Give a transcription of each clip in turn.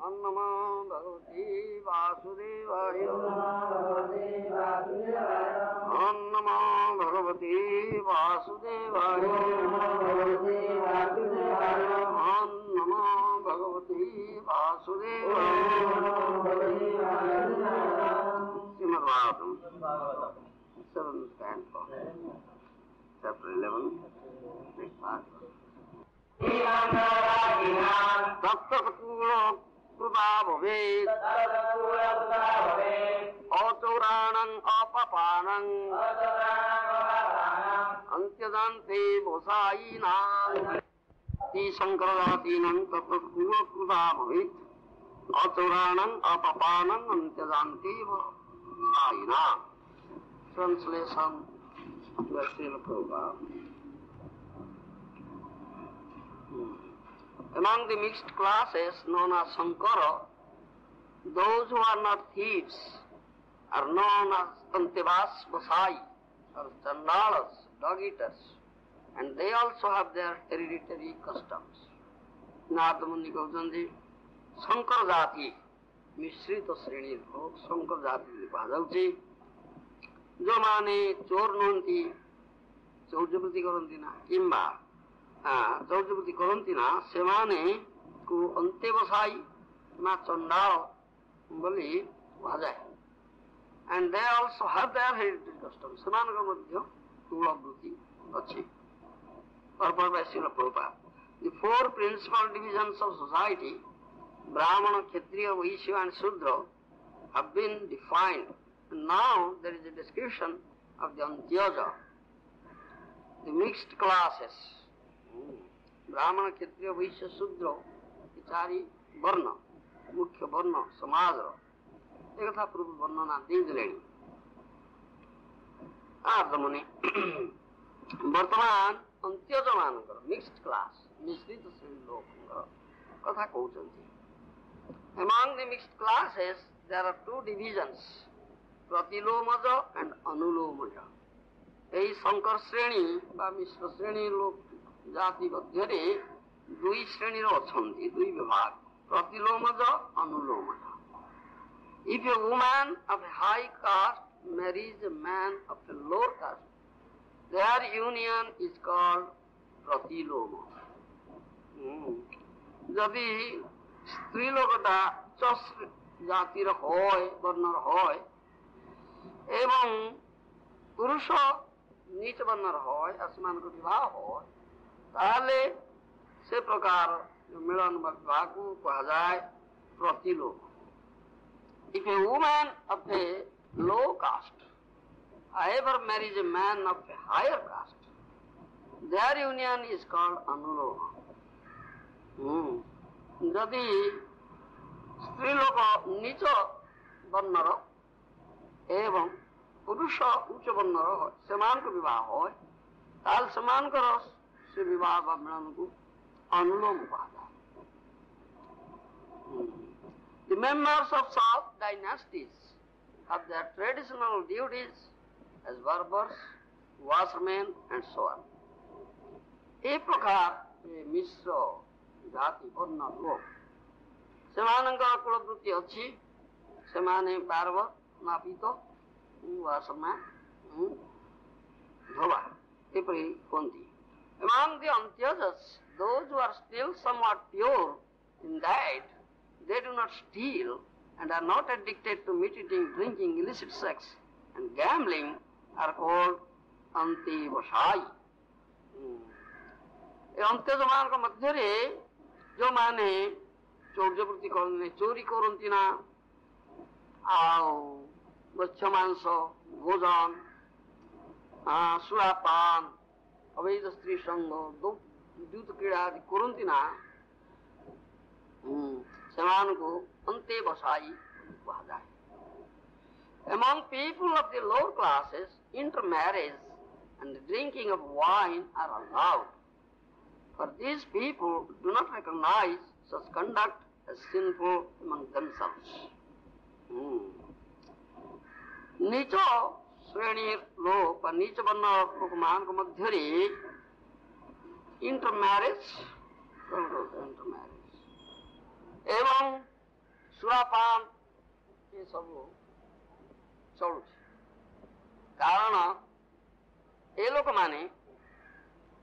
ॐ नमो भगवते वासुदेवाय। ॐ नमो भगवते वासुदेवाय। ॐ नमो भगवते वासुदेवाय। Shrimad Bhagavatam 7th canto, chapter 11, next part. तत्तत्कूलो कृता भवेत् अचौराणम् अपपानम् अन्त्यदन्ते मोसायिनाम् शङ्करजातीनाम् तत्तत्कूलो कृता भवेत् अचौराणम् अपपानम् अन्त्यदन्ते मोसायिनाम्. Translation by Srila Prabhupada. Among the mixed classes known as Sankara, those who are not thieves are known as Antevas Vasai or Chandalas, dog eaters, and they also have their hereditary customs. Narada Muni कहते शंकर जाति मिश्रित श्रेणी लोग शंकर जाति कुहाଯାଉଛି जो माने चोर नुहंती चौर्यवृत्ति करती ना किंबा चौर्यवृत्ति करती ना सेमाने को अंत्यवसायी ना चंडाल बोली कुहाଯାଏ. And they also have their heritage customs. सेमानकर मध्य कुलवृत्ति अच्छी. Purport by Srila Prabhupada. The four principal divisions of society, Brahmana, Kshatriya, Vaishya and Shudra, have been defined. And now there is a description of the Antyaja, the mixed classes. Brahmana, Kshatriya, Vaishya, Shudra, ये चारी वर्ण मुख्य वर्ण समाज एक था पूर्व वर्णना these लेनी. मुनि वर्तमान अंत्यज मानकर मिक्स्ड क्लास मिश्रित श्रेणी लोक कथा कहते. Among the mixed classes there are two divisions, प्रतिलोमज and अनुलोमज. यही शंकर श्रेणी बा मिश्र श्रेणी लोक जाति मध्य दुई श्रेणी अच्छी दुई विभाग प्रतिलोमज अनुलोमज. If a woman of a high caste marries a man of a lower caste, their union is called pratiloma. जदि स्त्री लोकटा उच्च जातिर होय वर्णर होय एवं पुरुष नीच वर्णर होय असमान को विवाह होय ताले से प्रकार मिलन विवाह को कहा जाए प्रतिलोम. If a woman of a low caste however marries a man of a higher caste, their union is called anuloma. जदि स्त्री लोक नीच वर्णर एवं पुरुष उच्च वर्णर सेमान को विवाह हो ताल समान कर से विवाह व मिलन को अनुलोम कहा जाए. The members of South dynasties have their traditional duties as barbers, washermen and so on. एक प्रकार मिश्र जाति वर्ण लोक सेमानंकर कुलवृत्ति अच्छी सेमाने बार्बर नापित वासरमैन धोबा एपरी कोंती. Among the Antyajas, those who are still somewhat pure in that they do not steal and are not addicted to meat eating, drinking, illicit sex and gambling are called Antevasai. अंत्यज मान मध्य जो माने चौर्यवृत्ति करने चोरी करती ना मत्स्य मांस भोजन सुरापान अवैध स्त्री संग दूत क्रीड़ा आदि करती ना सेमान को अंत्यवसायी कहा जाए. Among people of the lower classes, intermarriage and the drinking of wine are allowed. For these people do not recognize such conduct as sinful among themselves. नीच श्रेणी लोक नीच वर्ण लोकमान के मध्य इंटरमैरेज एवं ସୁରାପାନ ଏସବୁ ଚଳୁଛି। କାରଣ ଏ ଲୋକମାନେ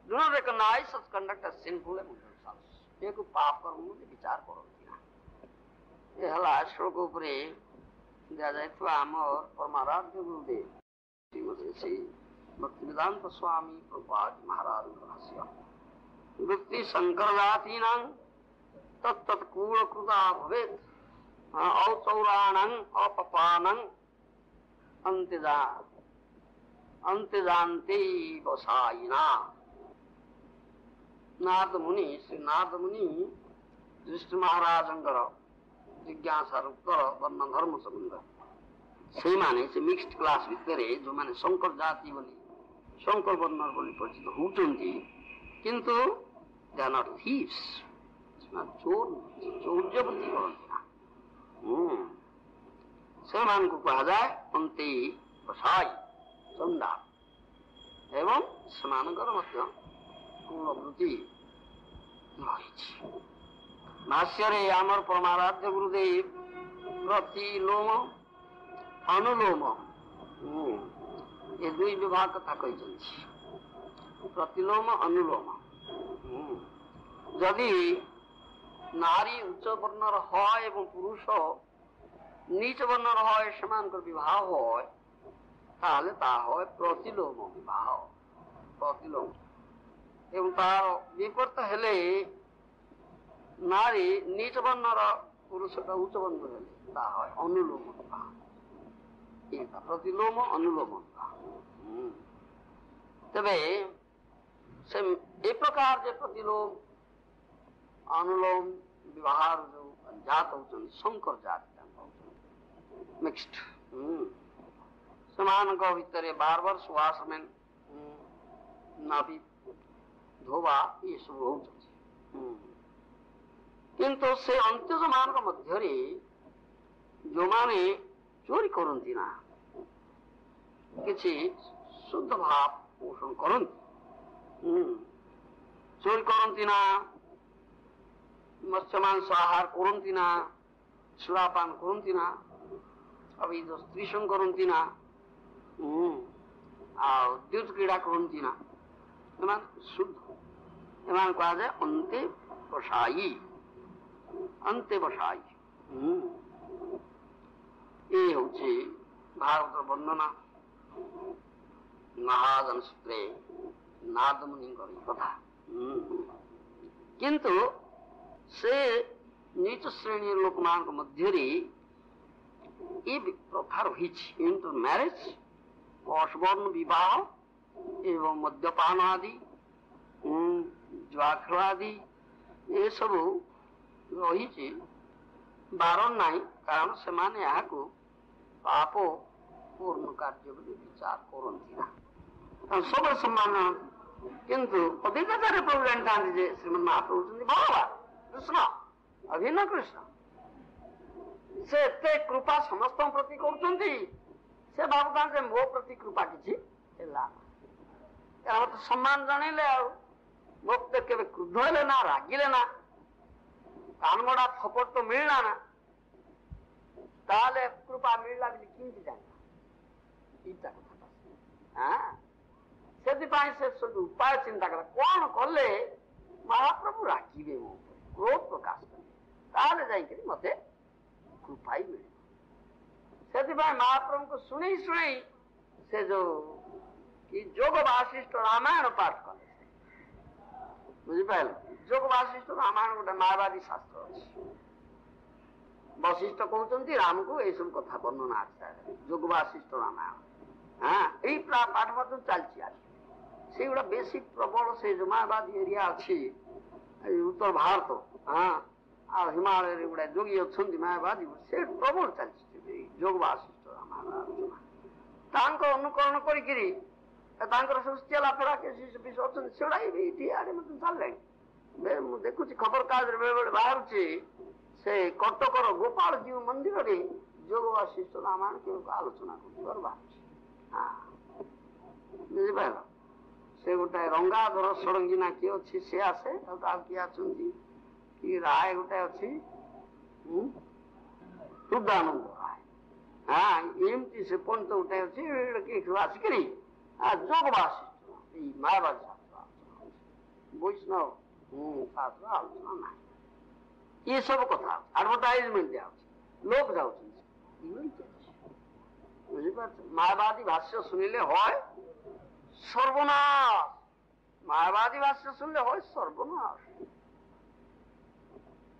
do not recognize such conduct as sinful among themselves. ଏକୁ ପାପ କର୍ମ ବୋଲି ବିଚାର କରନ୍ତି ନା। ଏ ହେଲା ଶ୍ଳୋକ ଉପରେ ଦିଆଯାଇଥିବା ଆମର ପରମାରାଧ୍ୟ ଗୁରୁଦେବ ଶ୍ରୀ ଭକ୍ତିବେଦାନ୍ତ ସ୍ୱାମୀ ପ୍ରଭୁପାଦ ମହାରାଜଙ୍କ ଭାଷ୍ୟ। ବୃତ୍ତି ଶଙ୍କର ଜାତୀନାଂ ତତ୍ତତ୍ କୂଳକୃତା ଭବେତ୍ ଔଚୌରାଣଂ ଅପପାନଂ अंत्यजान्ते बसायिना। नारद मुनि श्री नारद मुनि दृष्टि महाराजंकर जिज्ञासार उत्तर वर्ण धर्म संबंध से माने से मिक्स्ड क्लास भितर जो माने शंकर जाति बोली शंकर वर्ण बोली परिचित होउचंती किंतु दे आर नॉट थीव्स चोर चौर्य बुद्धि करती ना से मान को कहा जाए अंते बसाई चंदा एवं ସେମାନଙ୍କର ମଧ୍ୟ ଗୁଣବୃତ୍ତି ରହିଛି। ଭାଷ୍ୟରେ ଆମର ପରମାରାଧ୍ୟ ଗୁରୁଦେବ ପ୍ରତିଲୋମ ଅନୁଲୋମ ଏ ଦୁଇ ବିଭାଗ କଥା କହିଛନ୍ତି। ପ୍ରତିଲୋମ ଅନୁଲୋମ ଯଦି ନାରୀ ଉଚ୍ଚ ବର୍ଣ୍ଣର হয় ଏବଂ ପୁରୁଷ নিচ ବର୍ଣ୍ଣର হয় ସେମାନଙ୍କର ବିବାହ হয় তাহলে তা হয় প্রতিলোম বিবাহ প্রতিলোম এবং তার বিপরীত হলে নারী নিচ বর্ণর পুরুষটা উচ্চ বর্ণ হলে তা হয় অনুলোম বিবাহ। এটা প্রতিলোম অনুলোম বিবাহ। তবে সে এই প্রকার যে প্রতিলোম অনুলোম বিবাহর যে জাত হচ্ছেন শঙ্কর জাতি মিক্সড ସେମାନଙ୍କ ଭିତରେ ବାରବାର ସୁହାସମେନ୍ ନାଭି ଧୋବା ଏସବୁ ହଉଛନ୍ତି। କିନ୍ତୁ ସେ ଅନ୍ତ୍ୟଜ ମାନଙ୍କ ମଧ୍ୟରେ ଯୋଉମାନେ ଚୋରି କରନ୍ତି ନା କିଛି ଶୁଦ୍ଧ ଭାବ ପୋଷଣ କରନ୍ତି ଚୋରି କରନ୍ତି ନା ମତ୍ସ୍ୟ ମାଂସ ଆହାର କରନ୍ତି ନା ସୁରାପାନ କରନ୍ତି ନା ଅବୈଧ ସ୍ତ୍ରୀ ସଙ୍ଗ କରନ୍ତି ନା ଆଉ ଦ୍ୟୁତ କ୍ରୀଡ଼ା କରନ୍ତି ନା ଏମାନେ ଶୁଦ୍ଧ ଏମାନେ କୁହାଯାଏ ଅନ୍ତେ ବସାଇ ଅନ୍ତେ ବସାଇ। ଏ ହଉଛି ଭାରତର ବର୍ଣ୍ଣନା ମହାଜନ ସୂତ୍ରେ ନାରଦ ମୁନିଙ୍କର କଥା। କିନ୍ତୁ ସେ ନିଚ ଶ୍ରେଣୀର ଲୋକମାନଙ୍କ ମଧ୍ୟରେ ଏ ପ୍ରଥା ରହିଛି ଇଣ୍ଟର ମ୍ୟାରେଜ ଅସବର୍ଣ୍ଣ ବିବାହ ଏବଂ ମଦ୍ୟପାନ ଆଦି ଜୁଆ ଖେଳ ଆଦି ଏସବୁ ରହିଛି ବାରଣ ନାହିଁ କାରଣ ସେମାନେ ଏହାକୁ ପାପ ପୂର୍ଣ୍ଣ କାର୍ଯ୍ୟ ବୋଲି ବିଚାର କରନ୍ତି ନା ସବୁବେଳେ ସମ୍ମାନ। କିନ୍ତୁ ଅଧିକାଂଶରେ ପ୍ରଭୁ ଜାଣିଥାନ୍ତି ଯେ ଶ୍ରୀମନ୍ ମହାପ୍ରଭୁ ହେଉଛନ୍ତି ଭଗବାନ କୃଷ୍ଣ ଅଭିନ୍ନ କୃଷ୍ଣ। ସେ ଏତେ କୃପା ସମସ୍ତଙ୍କ ପ୍ରତି କରୁଛନ୍ତି ସେ ଭାବୁଥାନ୍ତି ଯେ ମୋ ପ୍ରତି କୃପା କିଛି ହେଲା ମତେ ସମ୍ମାନ ଜଣେଇଲେ ଆଉ ମୋ ପ୍ରତି କେବେ କ୍ରୁଦ୍ଧ ହେଲେ ନା ରାଗିଲେ ନା କାନମଡ଼ା ଥପଟ ତ ମିଳିଲା ନା ତାହେଲେ କୃପା ମିଳିଲା ବୋଲି କେମିତି ଜାଣିଲା ଏଇଟା କଥାଟା। ସେଥିପାଇଁ ସେ ସବୁ ଉପାୟ ଚିନ୍ତା କଲା କଣ କଲେ ମହାପ୍ରଭୁ ରାଗିବେ ମୋ ଉପରେ କ୍ରୋଧ ପ୍ରକାଶ କରିବେ ତାହେଲେ ଯାଇକରି ମତେ କୃପାଇ ମିଳିବ। ସେଥିପାଇଁ ମହାପ୍ରଭୁଙ୍କୁ ଶୁଣେଇ ଶୁଣେଇ ସେ ଯୋଉ କି ଯୋଗ ବାସିଷ୍ଠ ରାମାୟଣ ପାଠ କଲେ ବୁଝିପାରିଲେ। ଯୋଗ ବାସିଷ୍ଠ ରାମାୟଣ ଗୋଟେ ମାୟାବାଦୀ ଶାସ୍ତ୍ର ଅଛି। ବଶିଷ୍ଠ କହୁଛନ୍ତି ରାମକୁ ଏଇସବୁ କଥା ବର୍ଣ୍ଣନା ଅଛି ଯୋଗ ବାସିଷ୍ଠ ରାମାୟଣ। ଏଇ ପାଠ ମଧ୍ୟ ଚାଲିଛି ଆଜି ସେଇଗୁଡା ବେଶୀ ପ୍ରବଳ ସେ ଯୋଉ ମାୟାବାଦୀ ଏରିଆ ଅଛି ଉତ୍ତର ଭାରତ ଆଉ ହିମାଳୟରେ ଗୁଡା ଯୋଗୀ ଅଛନ୍ତି ମାୟାବାଦୀ ସେ ପ୍ରବଳ ଚାଲିଛି ଯୋଗ ବାସିଷ୍ଠ ରାମାୟଣ ଆଲୋଚନା। ତାଙ୍କ ଅନୁକରଣ କରିକିରି ତାଙ୍କର ସବୁ ଚେଲା ଫେରା ଅଛନ୍ତି ସେଗୁଡା ଏଇଠି ଆଡେ ମଧ୍ୟ ଚାଲିଲାଣି। ମୁଁ ଦେଖୁଛି ଖବର କାଗଜରେ ବେଳେ ବେଳେ ବାହାରୁଛି ସେ କଟକର ଗୋପାଳଜୀଉ ମନ୍ଦିରରେ ଯୋଗ ବାସିଷ୍ଠ ରାମାୟଣ କେଉଁ ଆଲୋଚନା କରୁଥିବାର ବାହାରୁଛି। ବୁଝିପାରିଲ। ସେ ଗୋଟେ ରଙ୍ଗାଧର ଷଡଙ୍ଗୀ ନା କିଏ ଅଛି ସେ ଆସେ ଆଉ କିଏ ଅଛନ୍ତି କି ରାୟ ଗୋଟେ ଅଛି शुद्धानंद राय। हाँ एमती से पंत उठे आसिकी जोग वासिष्ठ मायावादी शास्त्र वैष्णव शास्त्र आलोचना ना ये सब कथा आडभर्टाइजमेंट दिया लोक जाऊ मायावादी भाष्य सुनिले হয় सर्वनाश। मायावादी भाष्य सुनले হয় सर्वनाश।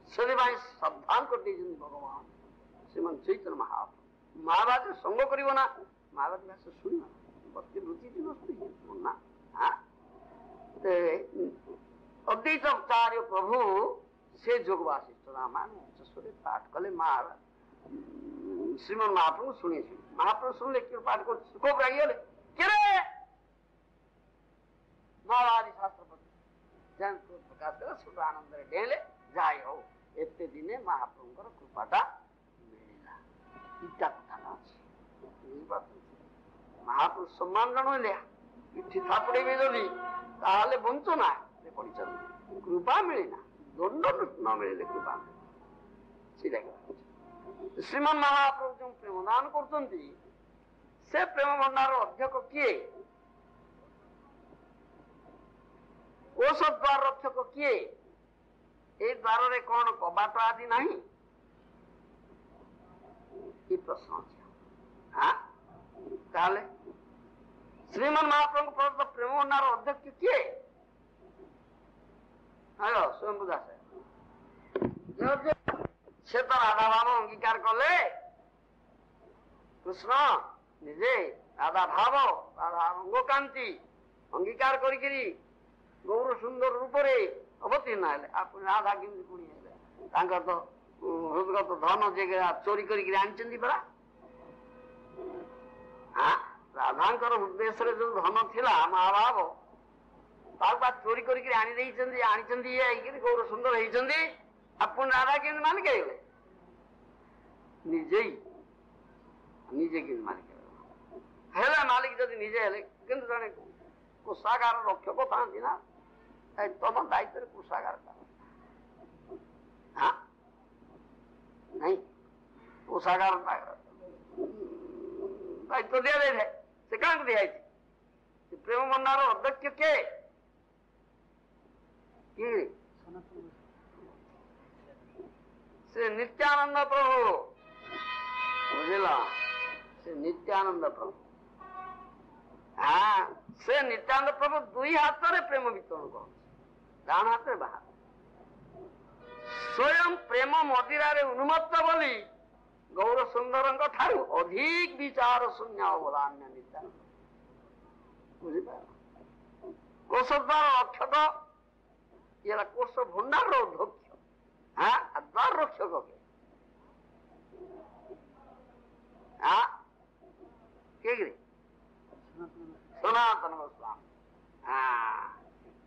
ସେଥିପାଇଁ ସାବଧାନ କରିଦେଇଛନ୍ତି ଭଗବାନ ଶ୍ରୀମାନ ଚୈତନ୍ୟ ମହାପ୍ରଭୁ। ମାୟାବାଦୀ ସଙ୍ଗ କରିବ ନା, ମାୟାବାଦୀ ଭାଷା ଶୁଣିବ ଭକ୍ତି ବୃତ୍ତି ନଷ୍ଟ ନା। ଅଦ୍ୱୈତାଚାର୍ଯ୍ୟ ପ୍ରଭୁ ସେ ଯୋଗ ବାସିଷ୍ଠ ରାମାୟଣ ଉଚ୍ଚସ୍ୱରେ ପାଠ କଲେ। ଶ୍ରୀମାନ ମହାପ୍ରଭୁ ଶୁଣିଛି। ମହାପ୍ରଭୁ ଶୁଣିଲେ କିଏ ପାଠ କରୁଛି ସୁଖ ରାଗିଗଲେ କିରେ ମାୟାବାଦୀ ଶାସ୍ତ୍ର ପ୍ରକାଶ କଲେ ସୁଖ ଆନନ୍ଦରେ ଡେଇଁଲେ। ଯାଇ ହଉ ଏତେ ଦିନେ ମହାପ୍ରଭୁଙ୍କର କୃପାଟା ମିଳିଲା। ଇଟା କଥାଟା ଅଛି ମହାପ୍ରଭୁ ସମ୍ମାନ ଜଣାଇଲେ ପିଠି ଥାପୁଡେଇବେ ଯଦି ତାହେଲେ ବଞ୍ଚ ନା ପଡ଼ିଛନ୍ତି। କୃପା ମିଳିନା ଦଣ୍ଡ ନ ମିଳିଲେ କୃପା ମିଳେ। ଶ୍ରୀମାନ ମହାପ୍ରଭୁ ଯେଉଁ ପ୍ରେମ ଦାନ କରୁଛନ୍ତି ସେ ପ୍ରେମ ଭଣ୍ଡାର ଅଧ୍ୟକ୍ଷ କିଏ? ଔଷଧ ଦ୍ୱାର ରକ୍ଷକ କିଏ? এই দ্বারে কোন কবাট আদি নাই কি প্রশ্ন আছে? হ্যাঁ তাহলে শ্রীমান মহাপ্রভু প্রেম ভণ্ডার অধ্যক্ষ কে? হ্যালো স্বয়ম্ভু দাস সে তো রাধা ভাব অঙ্গীকার করলে। কৃষ্ণ নিজে রাধা ভাব রাধা অঙ্গকান্তি অঙ্গীকার করিকি গৌর সুন্দর রূপরে অবতীর্ণ ହେଲେ। ରାଧା କେମିତି ପୁଣି ହେଲେ? ତାଙ୍କର ତ ହୃଦଗତ ଧନ ଯେ ଚୋରି କରିକି ଆଣିଛନ୍ତି ପରା। ରାଧାଙ୍କର ଉଦ୍ଦେଶ୍ୟରେ ଯୋଉ ଧନ ଥିଲା ମହାଭାବ ତାକୁ ବା ଚୋରି କରିକି ଆଣି ଦେଇଛନ୍ତି। ଆଣିଛନ୍ତି ଇଏ ହେଇକିରି ଗୌର ସୁନ୍ଦର ହେଇଛନ୍ତି। ଆପଣ ରାଧା କେମିତି ମାଲିକ ହେଇଗଲେ? ନିଜେ କେମିତି ମାଲିକ ହେଲେ? ମାଲିକ ଯଦି ନିଜେ ହେଲେ କିନ୍ତୁ ଜଣେ କୋଷାଗାର ରକ୍ଷକ ଥାନ୍ତି ନା ତମ ଦାୟିତ୍ୱରେ କୋଷାଗାର ନାଇଁ କୋଷାଗାର ଦାୟିତ୍ୱ ଦିଆଯାଇଥାଏ। ସେ କାହାକୁ ଦିଆଯାଇଛି? ପ୍ରେମ ଭଣ୍ଡାର ଅଧ୍ୟକ୍ଷ କିଏ? ସେ ନିତ୍ୟାନନ୍ଦ ପ୍ରଭୁ। ବୁଝିଲ ସେ ନିତ୍ୟାନନ୍ଦ ପ୍ରଭୁ। ସେ ନିତ୍ୟାନନ୍ଦ ପ୍ରଭୁ ଦୁଇ ହାତରେ ପ୍ରେମ ବିତରଣ କରନ୍ତି। ଡାହାଣ ହାତରେ ବାହାର ସ୍ୱୟଂ ପ୍ରେମ ମଦିରାରେ ଉନ୍ମତ୍ତ ବୋଲି ଗୌର ସୁନ୍ଦରଙ୍କ ଠାରୁ ଅଧିକ ବିଚାର ଶୂନ୍ୟ ଅବଦାନ୍ୟ ନିତ୍ୟାନନ୍ଦ। ବୁଝିପାରିଲ? କୋଷ ଦ୍ୱାର ରକ୍ଷକ ଇଏ ହେଲା କୋଷ ଭଣ୍ଡାରର ଅଧ୍ୟକ୍ଷ। ଦ୍ୱାର ରକ୍ଷକ କିଏ? ସନାତନ ଗୋସ୍ୱାମୀ।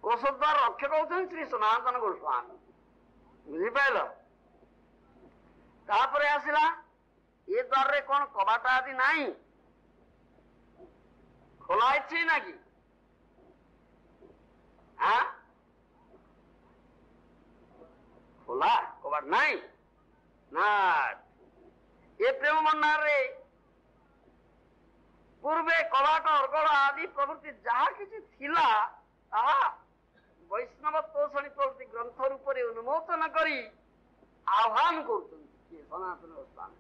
କୋଷ ଦ୍ୱାର ରକ୍ଷକ ହଉଛନ୍ତି ଶ୍ରୀ ସନାତନ ଗୋସ୍ୱାମୀ। ବୁଝିପାରିଲ? ତାପରେ ଆସିଲା ଏ ଦ୍ୱାରରେ କଣ କବାଟ ଆଦି ନାହିଁ? ଖୋଲା ଅଛି ନା କି? ଖୋଲା କବାଟ ନାହିଁ ନା? ଏ ପ୍ରେମ ଭଣ୍ଡାରରେ ପୂର୍ବେ କବାଟ ଅର୍ଗଳ ଆଦି ପ୍ରଭୃତି ଯାହା କିଛି ଥିଲା ତାହା ବୈଷ୍ଣବ ତୋଷଣୀ ପ୍ରଭୃତି ଗ୍ରନ୍ଥ ରୂପରେ ଉନ୍ମୋଚନ କରି ଆହ୍ୱାନ କରୁଛନ୍ତି କିଏ? ସନାତନ ଗୋସ୍ୱାମୀ।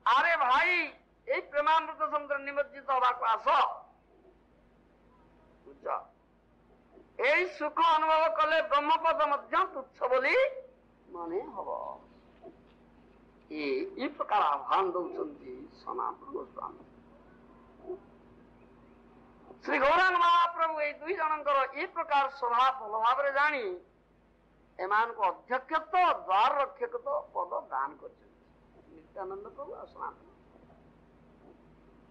ଆରେ ଭାଇ ଏଇ ପ୍ରେମାମୃତ ସମୁଦ୍ର ନିମଜ୍ଜିତ ହବାକୁ ଆସ। ବୁଝ ଏଇ ସୁଖ ଅନୁଭବ କଲେ ବ୍ରହ୍ମପଦ ମଧ୍ୟ ତୁଚ୍ଛ ବୋଲି ମନେ ହବ। এই প্রকার আহ্বান দৌঁচନ୍ତି সনাতন গোস্বামী। ଶ୍ରୀ ଗୌରାଙ୍ଗ ମହାପ୍ରଭୁ ଏଇ ଦୁଇ ଜଣଙ୍କର ଏ ପ୍ରକାର ସ୍ୱଭାବ ଭଲ ଭାବରେ ଜାଣି ଏମାନଙ୍କୁ ଅଧ୍ୟକ୍ଷତ୍ୱ ଦ୍ୱାର ରକ୍ଷକତ୍ୱ ପଦ ଦାନ କରିଛନ୍ତି ନିତ୍ୟାନନ୍ଦ ପ୍ରଭୁ ଆଉ ସନାତନ।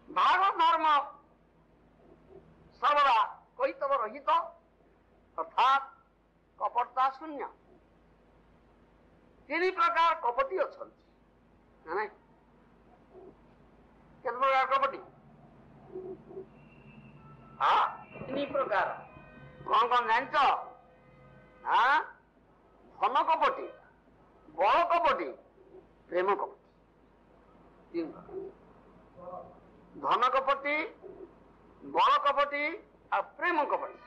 ଭାଗବତ ଧର୍ମ ସର୍ବଦା କୈତବ ରହିତ ଅର୍ଥାତ୍ କପଟତା ଶୂନ୍ୟ। ତିନି ପ୍ରକାର କପଟି ଅଛନ୍ତି। କେତେ ପ୍ରକାର କପଟି? ତିନି ପ୍ରକାର। କଣ କଣ ଜାଣିଛ? ଧନ କପଟି, ବଳ କପଟି ପ୍ରେମ କପଟି। ଧନ କପଟି, ବଳ କପଟି ଆଉ ପ୍ରେମ କପଟି,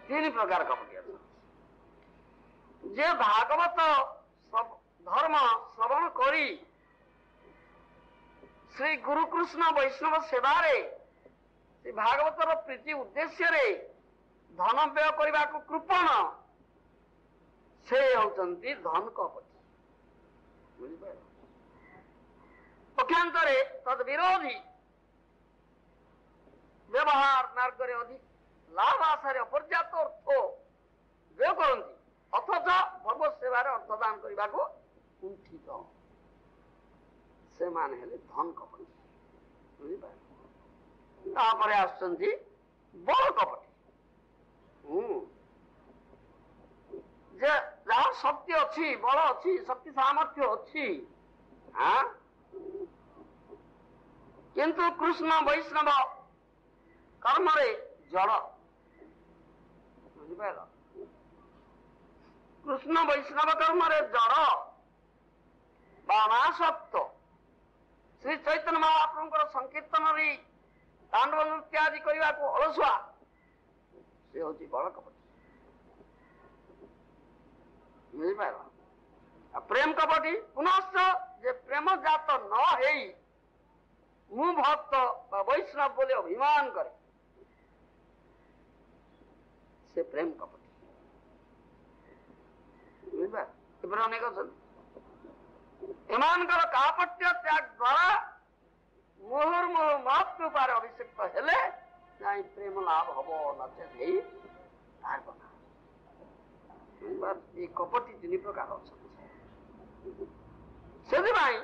ତିନି ପ୍ରକାର କପଟି ଅଛନ୍ତି। ଯେ ଭାଗବତ ଧର୍ମ ଶ୍ରବଣ କରି ଶ୍ରୀ ଗୁରୁକୃଷ୍ଣ ବୈଷ୍ଣବ ସେବାରେ, ଶ୍ରୀ ଭାଗବତର ପ୍ରୀତି ଉଦ୍ଦେଶ୍ୟରେ ଧନ ବ୍ୟୟ କରିବାକୁ କୃପଣ, ସେ ହେଉଛନ୍ତି ଧନ କପଟି। ବୁଝିପାରିଲ? ପକ୍ଷାନ୍ତରେ ତଦ୍ ବିରୋଧୀ ବ୍ୟବହାର ମାର୍ଗରେ ଅଧିକ ଲାଭ ଆଶାରେ ଅପର୍ଯ୍ୟାପ୍ତ ଅର୍ଥ ବ୍ୟୟ କରନ୍ତି, ଅଥଚ ଭଗବତ ସେବାରେ ଅର୍ଥ ଦାନ କରିବାକୁ କୁଣ୍ଠିତ, ସେମାନେ ହେଲେ ଧନ କପଟି। ବୁଝିପାରିଲ? ତାପରେ ଆସୁଛନ୍ତି ବଳ କପଟି। ଯେ ଯାହାର ଶକ୍ତି ଅଛି, ବଳ ଅଛି, ଶକ୍ତି ସାମର୍ଥ୍ୟ ଅଛି, କିନ୍ତୁ କୃଷ୍ଣ ବୈଷ୍ଣବ କର୍ମରେ ଜଡ଼। ବୁଝିପାରିଲ? କୃଷ୍ଣ ବୈଷ୍ଣବ କର୍ମରେ ଜଡ଼ ବା ଅନାସକ୍ତ, ଶ୍ରୀ ଚୈତନ୍ୟ ମହାପ୍ରଭୁଙ୍କର ସଂକୀର୍ତ୍ତନରେ ତାଣ୍ଡବ ନୃତ୍ୟ ଆଦି କରିବାକୁ ଅଳସୁଆ, ସେ ହଉଛି ବଳ କପଟି। ବୁଝିପାରିଲ? ପ୍ରେମ କପଟି ପୁନଶ୍ଚ ଯେ ପ୍ରେମ ଜାତ ନ ହେଇ ମୁଁ ଭକ୍ତ ବା ବୈଷ୍ଣବ ବୋଲି ଅଭିମାନ କରେ, ସେ ପ୍ରେମ କପଟି। ବୁଝିପାରିଲ? ଏପରି ଅନେକ ଅଛନ୍ତି। ଏମାନଙ୍କର କାପଟ୍ୟ ତ୍ୟାଗ ଦ୍ୱାରା ମୁହୁର୍ମୁହୁ ମହତ୍ ରୂପରେ ଅଭିଷିକ୍ତ ହେଲେ ଯାଇ ପ୍ରେମ ଲାଭ ହବ, ନଚେତ ହେଇ ପାରିବ ନା। এই କପଟି ତିନି ପ୍ରକାର ଅଛନ୍ତି। ସେଥିପାଇଁ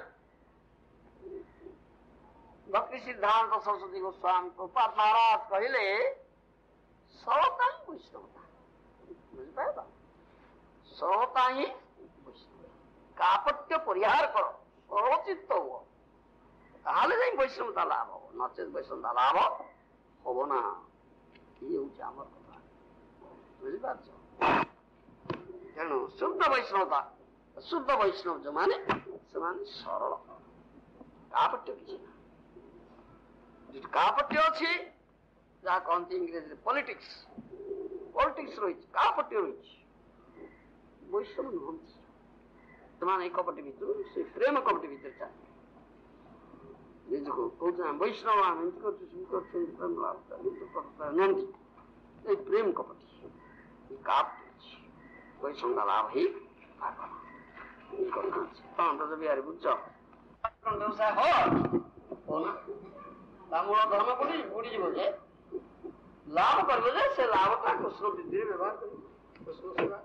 ଭକ୍ତି ସିଦ୍ଧାନ୍ତ ସରସ୍ୱତୀ ଗୋସ୍ୱାମୀ ପ୍ରଭୁପାଦ ମହାରାଜ କହିଲେ ସରଳତା ହିଁ ବୈଷ୍ଣବତା। ବୁଝିପାରିଲ? ସରଳତା ହିଁ ବୈଷ୍ଣବ। କାପଟ୍ୟ ପରିହାର କର, ସରଳଚିତ୍ତ ହୁଅ, ତାହେଲେ ଯାଇ ବୈଷ୍ଣବତା ଲାଭ ହବ, ନଚେତ ବୈଷ୍ଣବତା ଲାଭ ହବ ନା। ଇଏ ହଉଛି ଆମର କଥା। ବୁଝିପାରୁଛ? ତେଣୁ ଶୁଦ୍ଧ ବୈଷ୍ଣବତା, ଶୁଦ୍ଧ ବୈଷ୍ଣବ ଯୋଉମାନେ, ସେମାନେ ସରଳ, କାପଟ୍ୟ କିଛି ନାହିଁ। ଯୋଉଠି କାପଟ୍ୟ ଅଛି, ଯାହା କହନ୍ତି ଇଂରେଜୀରେ ପଲିଟିକ୍ସ, ପଲିଟିକ୍ସ ରହିଛି, କାପଟ୍ୟ ରହିଛି, ବୈଷ୍ଣବ ନୁହନ୍ତି। ସେମାନେ ଏଇ କପଟି ଭିତରୁ, ସେ ପ୍ରେମ କପଟି ଭିତରେ ଚାଲେ। ନିଜକୁ କହୁଛନ୍ତି ବୈଷ୍ଣବ, ଆମେ ଏମିତି କରୁଛୁ, ସେମିତି କରୁଛୁ, ପ୍ରେମ ଲାଭ ନୁହନ୍ତି। ଏଇ ପ୍ରେମ କପଟି, ଏଇ କାପଟି ଅଛି, ବୈଷ୍ଣବ ଲାଭ ହେଇ ବିହାରୀ ବୁଝ ବ୍ୟବସାୟ ମୂଳ ଧର୍ମ ବୁଡିଯିବ ଯେ ଲାଭ କରିବ, ଯେ ସେ ଲାଭଟା କୃଷ୍ଣ ବୃଦ୍ଧିରେ ବ୍ୟବହାର କରିବ, କୃଷ୍ଣ ସେବା।